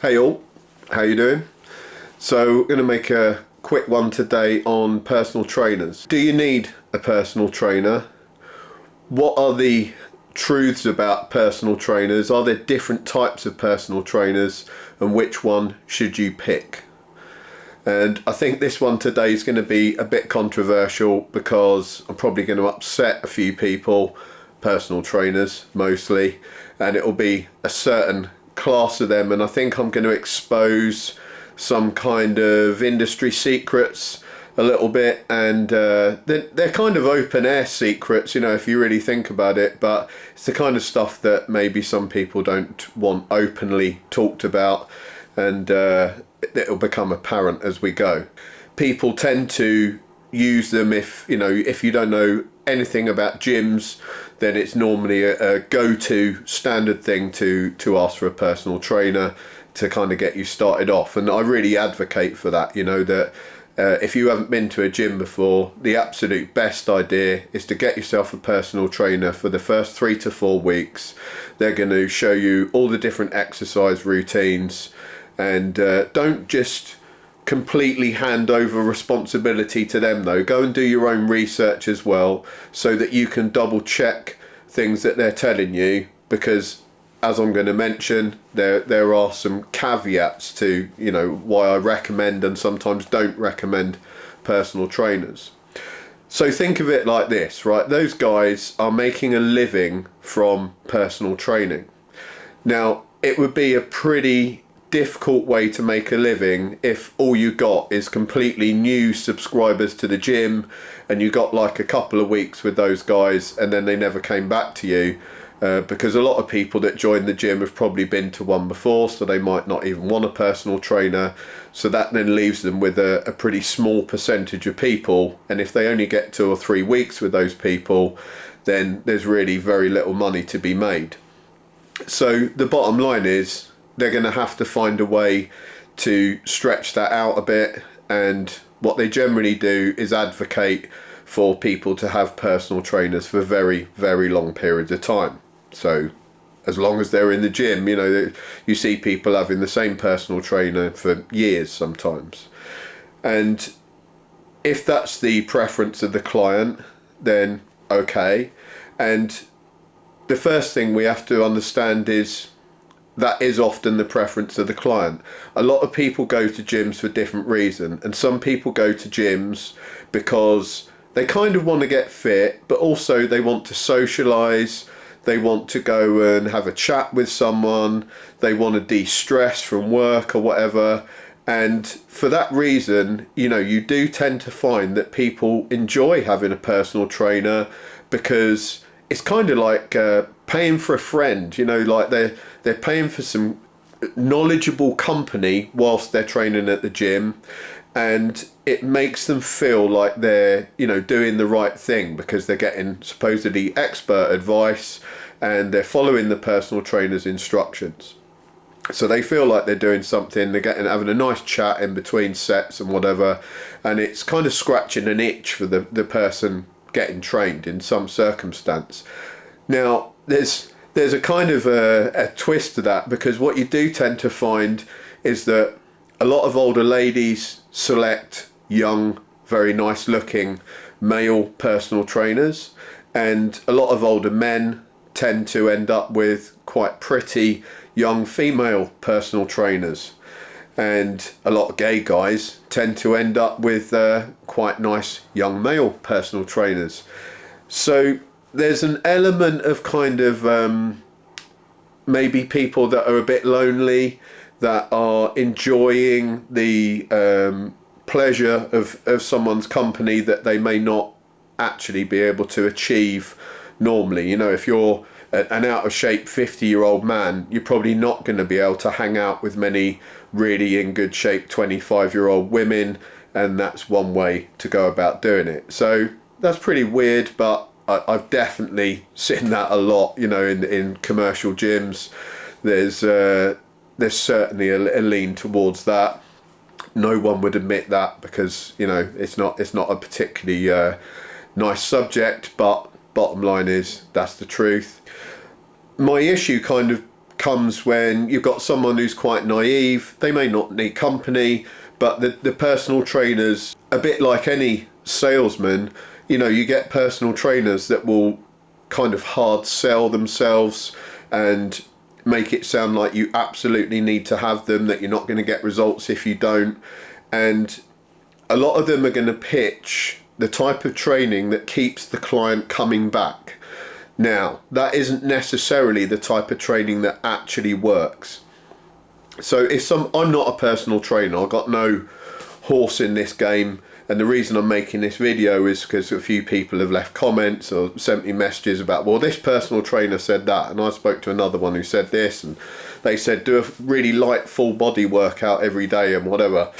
Hey all, how you doing? So we're going to make a quick one today on personal trainers. Do you need a personal trainer? What are the truths about personal trainers? Are there different types of personal trainers, and which one should you pick? And I think this one today is going to be a bit controversial because I'm probably going to upset a few people, personal trainers mostly, and it'll be a certain class of them, and I think I'm going to expose some kind of industry secrets a little bit, and they're kind of open air secrets, you know, if you really think about it, but it's the kind of stuff that maybe some people don't want openly talked about, and it'll become apparent as we go. People tend to use them if you don't know anything about gyms, then it's normally a go-to standard thing to ask for a personal trainer to kind of get you started off. And I really advocate for that, that if you haven't been to a gym before, the absolute best idea is to get yourself a personal trainer for the first 3 to 4 weeks. They're going to show you all the different exercise routines, and don't just completely hand over responsibility to them though. Go and do your own research as well, so that you can double check things that they're telling you, because as I'm going to mention, there are some caveats to why I recommend and sometimes don't recommend personal trainers. So think of it like this, right? Those guys are making a living from personal training. Now, it would be a pretty difficult way to make a living if all you got is completely new subscribers to the gym, and you got like a couple of weeks with those guys and then they never came back to you, because a lot of people that join the gym have probably been to one before, so they might not even want a personal trainer. So that then leaves them with a pretty small percentage of people, and if they only get 2 or 3 weeks with those people, then there's really very little money to be made. So the bottom line is they're going to have to find a way to stretch that out a bit, and what they generally do is advocate for people to have personal trainers for very, very long periods of time. So as long as they're in the gym, you see people having the same personal trainer for years sometimes. And if that's the preference of the client, then okay. And the first thing we have to understand is that is often the preference of the client. A lot of people go to gyms for different reasons, and some people go to gyms because they kind of want to get fit, but also they want to socialize, they want to go and have a chat with someone, they want to de-stress from work or whatever. And for that reason, you do tend to find that people enjoy having a personal trainer, because it's kind of like paying for a friend, like they're paying for some knowledgeable company whilst they're training at the gym, and it makes them feel like they're doing the right thing, because they're getting supposedly expert advice and they're following the personal trainer's instructions. So they feel like they're doing something, they're having a nice chat in between sets and whatever, and it's kind of scratching an itch for the person getting trained in some circumstance. Now there's a kind of a twist to that, because what you do tend to find is that a lot of older ladies select young, very nice looking male personal trainers, and a lot of older men tend to end up with quite pretty young female personal trainers, and a lot of gay guys tend to end up with quite nice young male personal trainers. So there's an element of kind of maybe people that are a bit lonely, that are enjoying the pleasure of someone's company that they may not actually be able to achieve normally. If you're an out of shape 50-year-old man, you're probably not going to be able to hang out with many really in good shape 25-year-old women, and that's one way to go about doing it. So that's pretty weird, but I've definitely seen that a lot, in commercial gyms. There's certainly a lean towards that. No one would admit that, because it's not a particularly nice subject, but bottom line is that's the truth. My issue kind of comes when you've got someone who's quite naive. They may not need company, but the personal trainers, a bit like any salesman, you know, you get personal trainers that will kind of hard sell themselves and make it sound like you absolutely need to have them, that you're not going to get results if you don't. And a lot of them are going to pitch the type of training that keeps the client coming back. Now, that isn't necessarily the type of training that actually works. So I'm not a personal trainer, I've got no horse in this game, and the reason I'm making this video is because a few people have left comments or sent me messages about, well, this personal trainer said that, and I spoke to another one who said this, and they said do a really light full body workout every day and whatever.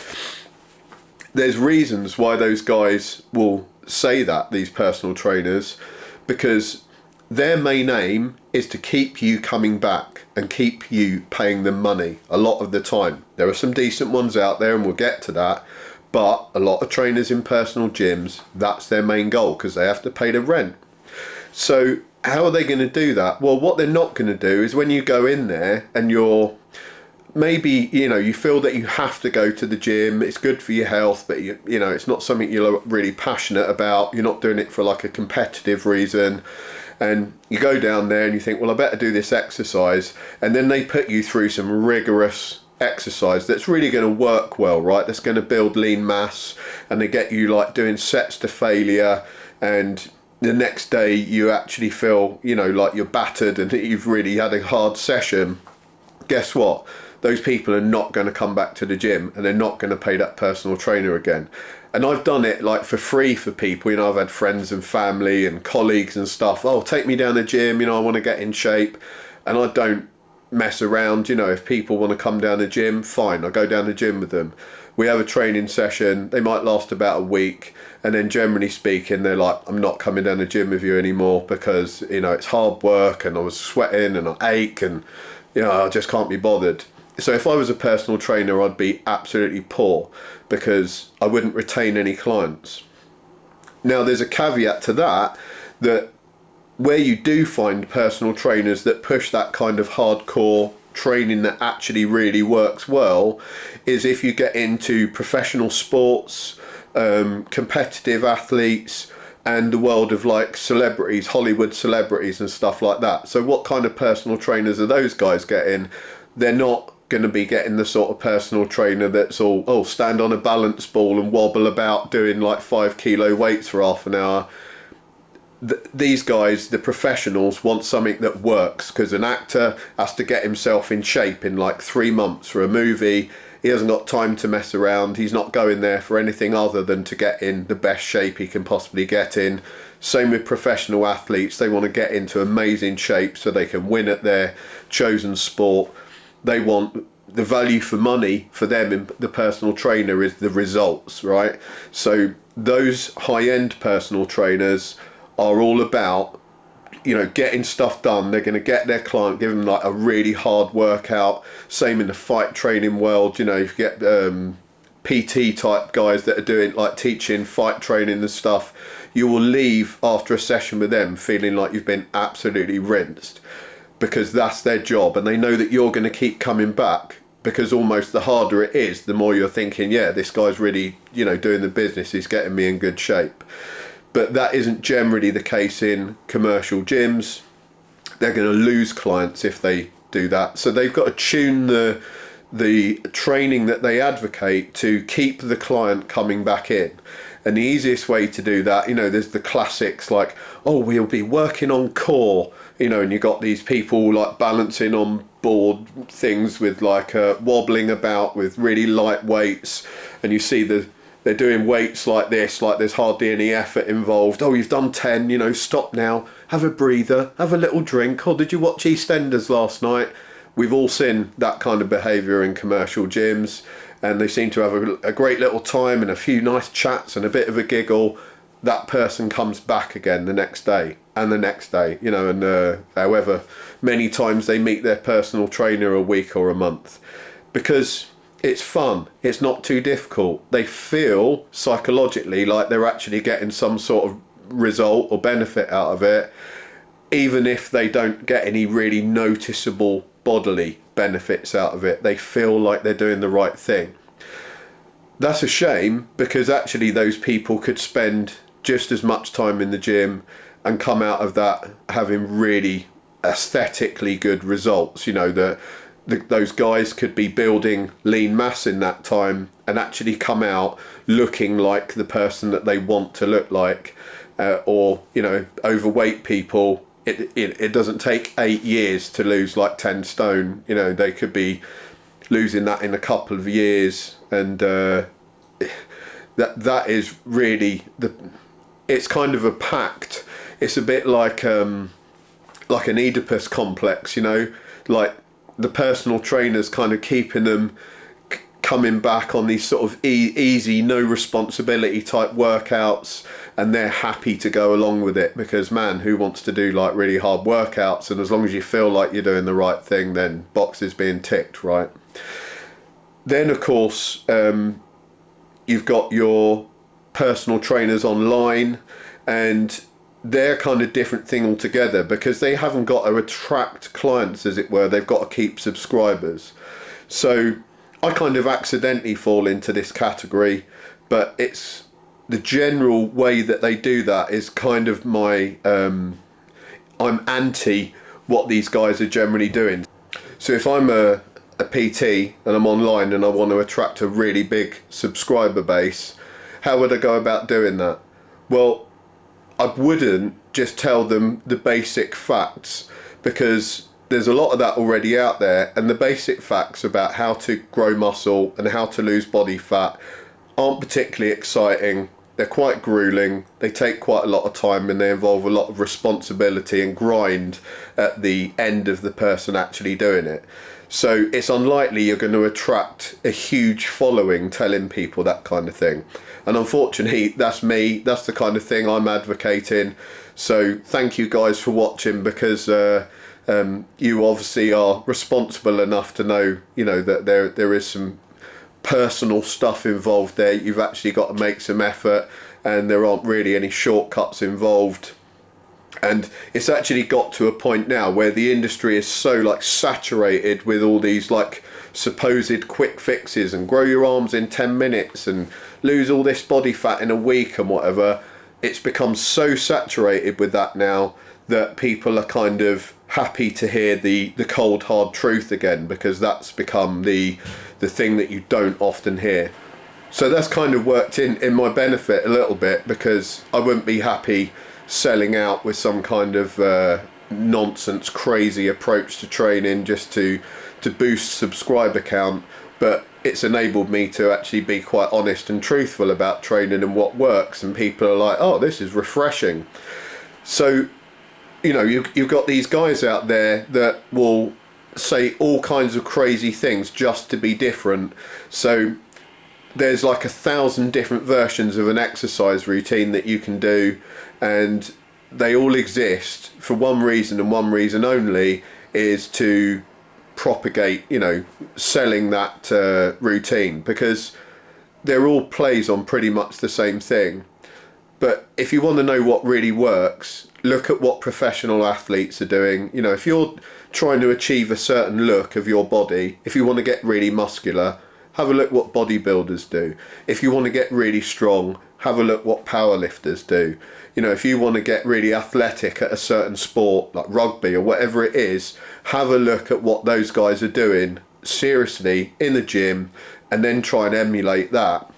There's reasons why those guys will say that, these personal trainers, because their main aim is to keep you coming back and keep you paying them money a lot of the time. There are some decent ones out there, and we'll get to that, but a lot of trainers in personal gyms, that's their main goal, because they have to pay the rent. So how are they going to do that? Well, what they're not going to do is when you go in there and you're maybe, you know, you feel that you have to go to the gym, it's good for your health, but you know, it's not something you're really passionate about, you're not doing it for like a competitive reason, and you go down there and you think, well, I better do this exercise, and then they put you through some rigorous exercise that's really going to work well, right? That's going to build lean mass, and they get you like doing sets to failure, and the next day you actually feel, you know, like you're battered and you've really had a hard session. Guess what? Those people are not going to come back to the gym, and they're not going to pay that personal trainer again. And I've done it like for free for people, you know, I've had friends and family and colleagues and stuff, oh, take me down the gym, you know, I want to get in shape. And I don't mess around, you know, if people want to come down the gym, fine, I go down the gym with them. We have a training session, they might last about a week, and then generally speaking, they're like, I'm not coming down the gym with you anymore because, you know, it's hard work and I was sweating and I ache and, you know, I just can't be bothered. So if I was a personal trainer, I'd be absolutely poor because I wouldn't retain any clients. Now, there's a caveat to that, that where you do find personal trainers that push that kind of hardcore training that actually really works well is if you get into professional sports, competitive athletes, and the world of like celebrities, Hollywood celebrities and stuff like that. So what kind of personal trainers are those guys getting? They're not going to be getting the sort of personal trainer that's all, oh, stand on a balance ball and wobble about doing like 5 kilo weights for half an hour. These guys, the professionals, want something that works, because an actor has to get himself in shape in like 3 months for a movie. He hasn't got time to mess around. He's not going there for anything other than to get in the best shape he can possibly get in. Same with professional athletes. They want to get into amazing shape so they can win at their chosen sport. They want the value for money for them in the personal trainer is the results, right? So those high-end personal trainers are all about, you know, getting stuff done. They're going to get their client, give them like a really hard workout. Same in the fight training world, you know, you get PT type guys that are doing like teaching fight training and stuff. You will leave after a session with them feeling like you've been absolutely rinsed, because that's their job, and they know that you're going to keep coming back, because almost the harder it is, the more you're thinking, yeah, this guy's really, you know, doing the business, he's getting me in good shape. But that isn't generally the case in commercial gyms. They're going to lose clients if they do that. So they've got to tune the training that they advocate to keep the client coming back in. And the easiest way to do that, you know, there's the classics like, oh, we'll be working on core, you know, and you got these people like balancing on board things with like wobbling about with really light weights, and you see they're doing weights like this, like there's hardly any effort involved. Oh, you've done 10, you know, stop now, have a breather, have a little drink. Oh, did you watch EastEnders last night? We've all seen that kind of behaviour in commercial gyms, and they seem to have a great little time and a few nice chats and a bit of a giggle. That person comes back again the next day and the next day, you know, and however many times they meet their personal trainer a week or a month, because it's fun, it's not too difficult. They feel psychologically like they're actually getting some sort of result or benefit out of it, even if they don't get any really noticeable bodily benefits out of it. They feel like they're doing the right thing. That's a shame, because actually those people could spend just as much time in the gym and come out of that having really aesthetically good results. You know, those guys could be building lean mass in that time and actually come out looking like the person that they want to look like. Or, you know, overweight people, it doesn't take 8 years to lose like 10 stone. You know, they could be losing that in a couple of years, and that is really it's kind of a pact. It's a bit like an Oedipus complex, you know, like the personal trainers kind of keeping them coming back on these sort of easy, no responsibility type workouts, and they're happy to go along with it, because man, who wants to do like really hard workouts? And as long as you feel like you're doing the right thing, then boxes being ticked, right? Then of course you've got your personal trainers online, and they're kind of different thing altogether, because they haven't got to attract clients, as it were. They've got to keep subscribers. So I kind of accidentally fall into this category, but it's the general way that they do that is kind of my I'm anti what these guys are generally doing. So if I'm a PT and I'm online and I want to attract a really big subscriber base, how would I go about doing that? Well, I wouldn't just tell them the basic facts, because there's a lot of that already out there, and the basic facts about how to grow muscle and how to lose body fat aren't particularly exciting. They're quite grueling, they take quite a lot of time, and they involve a lot of responsibility and grind at the end of the person actually doing it. So it's unlikely you're going to attract a huge following telling people that kind of thing. And unfortunately, that's me. That's the kind of thing I'm advocating. So thank you guys for watching, because you obviously are responsible enough to know, you know, that there is some personal stuff involved there. You've actually got to make some effort, and there aren't really any shortcuts involved. And it's actually got to a point now where the industry is so like saturated with all these like supposed quick fixes, and grow your arms in 10 minutes and lose all this body fat in a week and whatever. It's become so saturated with that now that people are kind of happy to hear the cold hard truth again, because that's become the thing that you don't often hear. So that's kind of worked in my benefit a little bit, because I wouldn't be happy selling out with some kind of nonsense crazy approach to training just to boost subscriber count. But it's enabled me to actually be quite honest and truthful about training and what works, and people are like, oh, this is refreshing. So, you know, you've got these guys out there that will say all kinds of crazy things just to be different. So there's like 1,000 different versions of an exercise routine that you can do, and they all exist for one reason and one reason only, is to propagate, you know, selling that routine, because they're all plays on pretty much the same thing. But if you want to know what really works, look at what professional athletes are doing. You know, if you're trying to achieve a certain look of your body, if you want to get really muscular, have a look what bodybuilders do. If you want to get really strong, have a look what powerlifters do. You know, if you want to get really athletic at a certain sport like rugby or whatever it is, have a look at what those guys are doing seriously in the gym, and then try and emulate that.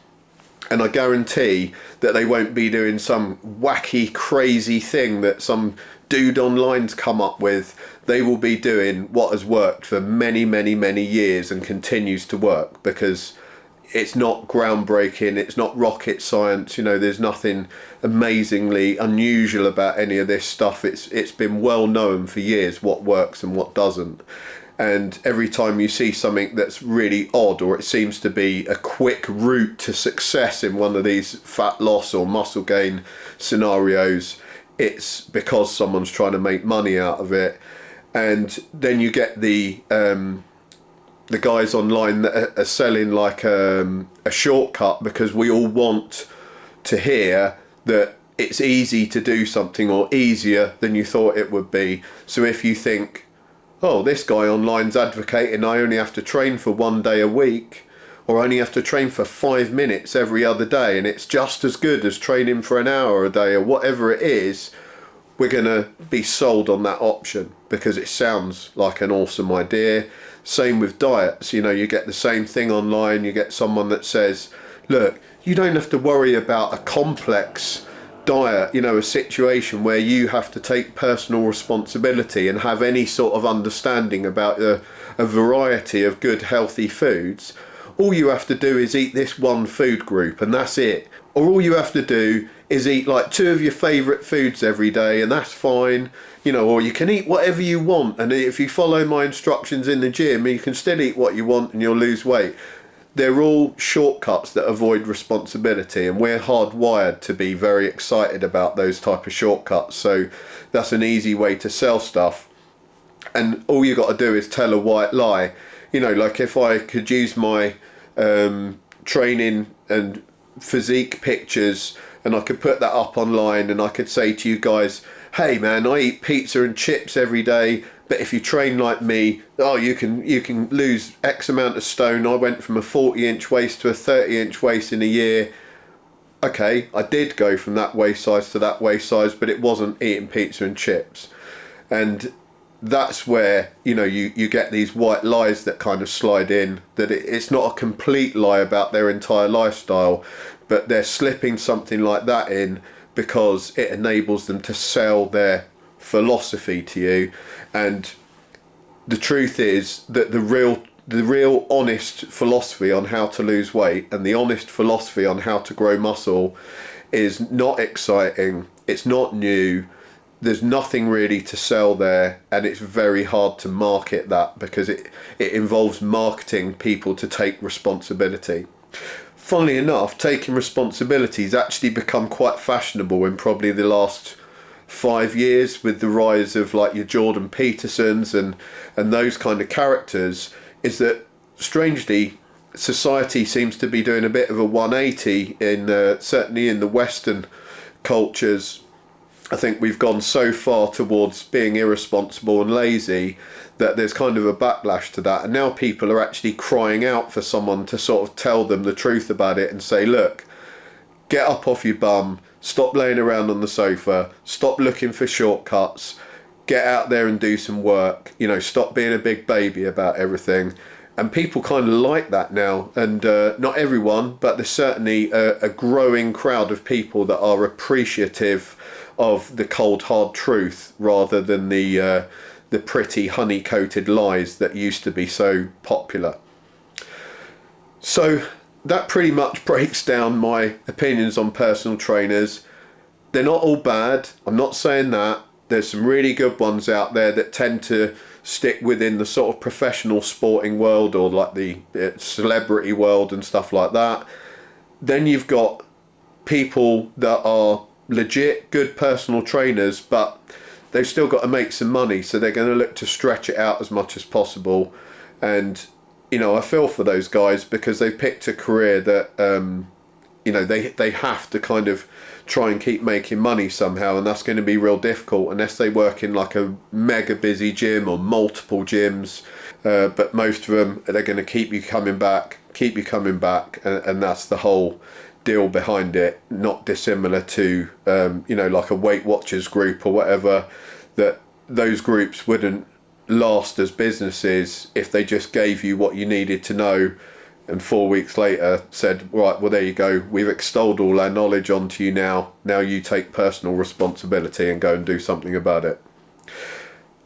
And I guarantee that they won't be doing some wacky crazy thing that some dude online's come up with. They will be doing what has worked for many, many, many years and continues to work, because it's not groundbreaking, it's not rocket science. You know, there's nothing amazingly unusual about any of this stuff. It's been well known for years what works and what doesn't. And every time you see something that's really odd, or it seems to be a quick route to success in one of these fat loss or muscle gain scenarios, it's because someone's trying to make money out of it. And then you get the guys online that are selling like a shortcut, because we all want to hear that it's easy to do something, or easier than you thought it would be. So if you think, oh, this guy online's advocating I only have to train for 1 day a week, or I only have to train for 5 minutes every other day, and it's just as good as training for an hour a day, or whatever it is. We're going to be sold on that option because it sounds like an awesome idea. Same with diets. You get the same thing online. You get someone that says, look, you don't have to worry about a complex diet, a situation where you have to take personal responsibility and have any sort of understanding about a variety of good healthy foods. All you have to do is eat this one food group and that's it. Or all you have to do is eat like 2 of your favourite foods every day and that's fine. Or you can eat whatever you want, and if you follow my instructions in the gym, you can still eat what you want and you'll lose weight. They're all shortcuts that avoid responsibility, and we're hardwired to be very excited about those type of shortcuts. So that's an easy way to sell stuff. And all you got to do is tell a white lie. Like if I could use my training and physique pictures and I could put that up online and I could say to you guys, hey man, I eat pizza and chips every day, but if you train like me, you can lose X amount of stone. I went from a 40-inch waist to a 30-inch waist in a year. Okay, I did go from that waist size to that waist size, but it wasn't eating pizza and chips. And that's where you get these white lies that kind of slide in, that it's not a complete lie about their entire lifestyle, but they're slipping something like that in because it enables them to sell their philosophy to you. And the truth is that the real honest philosophy on how to lose weight and the honest philosophy on how to grow muscle is not exciting, it's not new, there's nothing really to sell there, and it's very hard to market that because it involves marketing people to take responsibility. Funnily enough, taking responsibility has actually become quite fashionable in probably the last 5 years with the rise of like your Jordan Petersons and those kind of characters. Is that strangely society seems to be doing a bit of a 180 in certainly in the Western cultures. I think we've gone so far towards being irresponsible and lazy that there's kind of a backlash to that, and now people are actually crying out for someone to sort of tell them the truth about it and say, look, get up off your bum, stop laying around on the sofa, stop looking for shortcuts, get out there and do some work, stop being a big baby about everything. And people kind of like that now, and not everyone, but there's certainly a growing crowd of people that are appreciative of the cold hard truth rather than the pretty honey-coated lies that used to be so popular. So that pretty much breaks down my opinions on personal trainers. They're not all bad, I'm not saying that. There's some really good ones out there that tend to stick within the sort of professional sporting world or like the celebrity world and stuff like that. Then you've got people that are legit good personal trainers, but they've still got to make some money, so they're going to look to stretch it out as much as possible. And I feel for those guys because they've picked a career that they have to kind of try and keep making money somehow, and that's going to be real difficult unless they work in like a mega busy gym or multiple gyms. But most of them, they're going to keep you coming back, and that's the whole deal behind it. Not dissimilar to like a Weight Watchers group or whatever, that those groups wouldn't last as businesses if they just gave you what you needed to know and 4 weeks later said, right, well there you go, we've extolled all our knowledge onto you now you take personal responsibility and go and do something about it.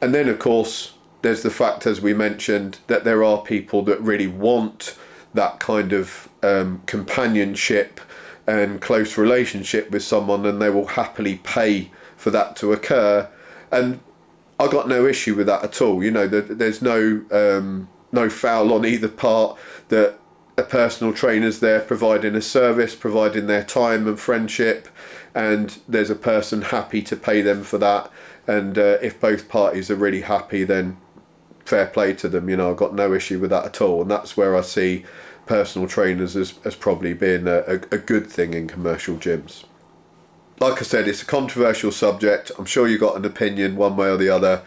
And then of course there's the fact, as we mentioned, that there are people that really want that kind of companionship and close relationship with someone, and they will happily pay for that to occur. And I got no issue with that at all. There's no foul on either part, that a personal trainer's there providing a service, providing their time and friendship, and there's a person happy to pay them for that. And if both parties are really happy, then fair play to them. I've got no issue with that at all. And that's where I see personal trainers as probably being a good thing in commercial gyms. Like I said, it's a controversial subject. I'm sure you got an opinion one way or the other.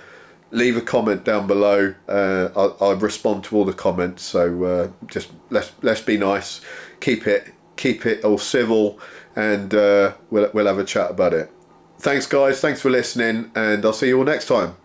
leave a comment down below. I respond to all the comments, so just let's be nice, keep it all civil, and we'll have a chat about it. Thanks guys, thanks for listening, and I'll see you all next time.